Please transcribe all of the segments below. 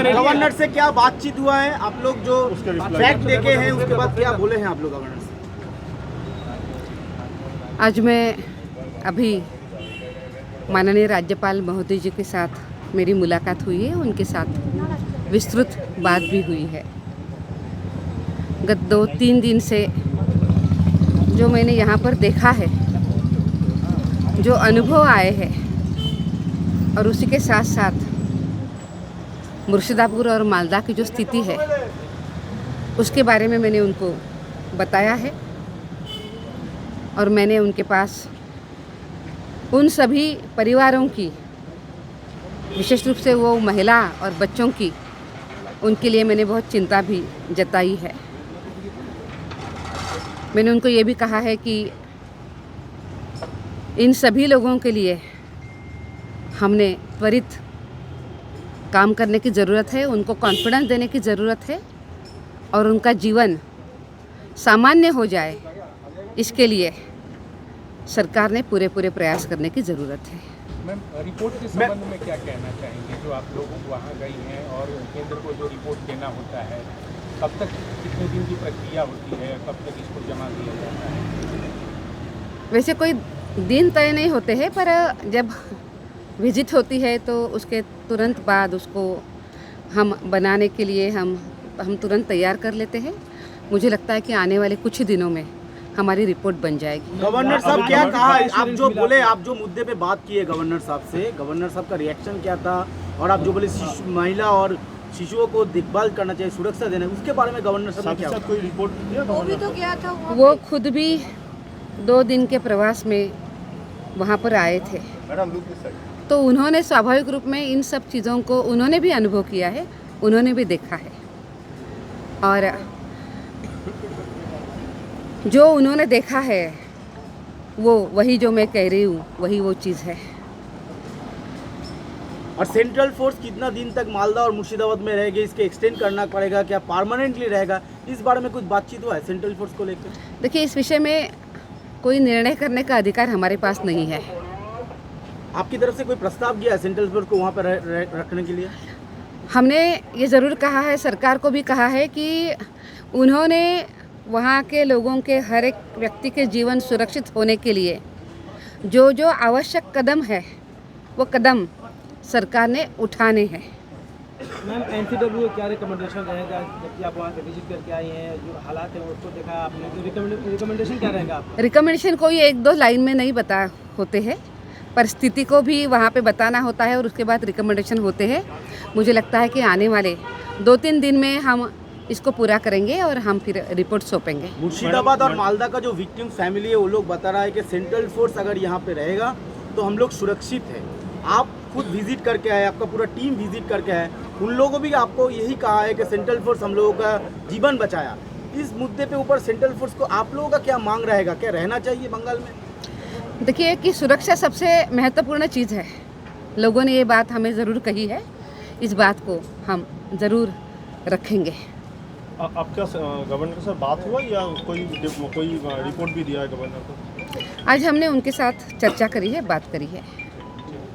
Governor से क्या बातचीत हुआ है? आप लोग जो फैक्ट देखे हैं उसके बाद क्या बोले हैं आप लोग गवर्नर से? आज मैं अभी माननीय राज्यपाल महोदय जी के साथ मेरी मुलाकात हुई है, उनके साथ विस्तृत बात भी हुई है। गत 2-3 दिन से जो मैंने यहाँ पर देखा है, जो अनुभव आए हैं और उसी के साथ साथ मुर्शिदाबाद और मालदा की जो स्थिति है उसके बारे में मैंने उनको बताया है। और मैंने उनके पास उन सभी परिवारों की, विशेष रूप से वो महिला और बच्चों की, उनके लिए मैंने बहुत चिंता भी जताई है। मैंने उनको ये भी कहा है कि इन सभी लोगों के लिए हमने त्वरित काम करने की ज़रूरत है, उनको कॉन्फिडेंस देने की ज़रूरत है और उनका जीवन सामान्य हो जाए, इसके लिए सरकार ने पूरे प्रयास करने की ज़रूरत है। मैम, रिपोर्ट के संबंध में क्या कहना चाहेंगे? जो आप लोग वहाँ गई हैं और केंद्र को जो रिपोर्ट देना होता है, कब तक, कितने दिन की प्रक्रिया होती है, कब तक इसको जमा दिया जाता है? वैसे कोई दिन तय नहीं होते हैं, पर जब विजिट होती है तो उसके तुरंत बाद उसको हम बनाने के लिए हम तुरंत तैयार कर लेते हैं। मुझे लगता है कि आने वाले कुछ ही दिनों में हमारी रिपोर्ट बन जाएगी। गवर्नर साहब क्या कहा? आप जो बोले, आप जो मुद्दे पे बात की है गवर्नर साहब से, गवर्नर साहब का रिएक्शन क्या था? और आप जो बोले महिला और शिशुओं को देखभाल करना चाहिए, सुरक्षा देना, उसके बारे में गवर्नर साहब ने क्या कोई रिपोर्ट दिया? वो भी तो गया था, वो खुद भी 2 दिन के प्रवास में वहाँ पर आए थे, तो उन्होंने स्वाभाविक रूप में इन सब चीज़ों को उन्होंने भी अनुभव किया है, उन्होंने भी देखा है। और जो उन्होंने देखा है वो वही जो मैं कह रही हूँ, वही वो चीज़ है। और सेंट्रल फोर्स कितना दिन तक मालदा और मुर्शिदाबाद में रहेगी? इसके एक्सटेंड करना पड़ेगा क्या? परमानेंटली रहेगा? इस बारे में कुछ बातचीत हुआ है सेंट्रल फोर्स को लेकर? देखिए, इस विषय में कोई निर्णय करने का अधिकार हमारे पास नहीं है। आपकी तरफ से कोई प्रस्ताव दिया है सेंट्रल फोर्स को वहाँ पर रखने के लिए? हमने ये ज़रूर कहा है, सरकार को भी कहा है कि उन्होंने वहाँ के लोगों के हर एक व्यक्ति के जीवन सुरक्षित होने के लिए जो जो आवश्यक कदम है वो कदम सरकार ने उठाने हैं। मैम, एनसीडब्ल्यू क्या रिकमेंडेशन रहेगा? जबकि आप वहाँ से विजिट करके आई हैं, जो हालात हैं उसको देखा आपने, तो रिकमेंडेशन क्या रहेगा आपका? रिकमेंडेशन कोई 1-2 लाइन में नहीं बता होते हैं, परिस्थिति को भी वहाँ पे बताना होता है और उसके बाद रिकमेंडेशन होते हैं। मुझे लगता है कि आने वाले 2-3 दिन में हम इसको पूरा करेंगे और हम फिर रिपोर्ट सौंपेंगे। मुर्शिदाबाद और मालदा का जो विक्टिम फैमिली है वो लोग बता रहा है कि सेंट्रल फोर्स अगर यहाँ पे रहेगा तो हम लोग सुरक्षित है। आप खुद विजिट करके आए, आपका पूरा टीम विजिट करके आए, उन लोगों भी आपको यही कहा है कि सेंट्रल फोर्स हम लोगों का जीवन बचाया। इस मुद्दे पे ऊपर सेंट्रल फोर्स को आप लोगों का क्या मांग रहेगा? क्या रहना चाहिए बंगाल में? देखिए कि सुरक्षा सबसे महत्वपूर्ण चीज़ है। लोगों ने ये बात हमें ज़रूर कही है, इस बात को हम ज़रूर रखेंगे। आपका गवर्नर के साथ बात हुआ या कोई रिपोर्ट भी दिया है गवर्नर को? आज हमने उनके साथ चर्चा करी है, बात करी है।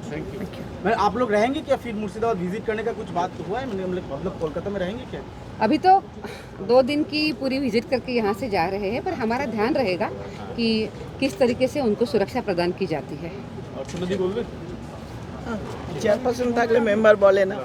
Thank you. आप लोग रहेंगे क्या फिर मुर्शिदाबाद विजिट करने का कुछ बात हुआ है? हम लोग कोलकाता में रहेंगे क्या? अभी तो 2 दिन की पूरी विजिट करके यहाँ से जा रहे हैं, पर हमारा ध्यान रहेगा कि किस तरीके से उनको सुरक्षा प्रदान की जाती है। और सुनदी बोल रहे चेयरपर्सन था, मेंबर बोले ना।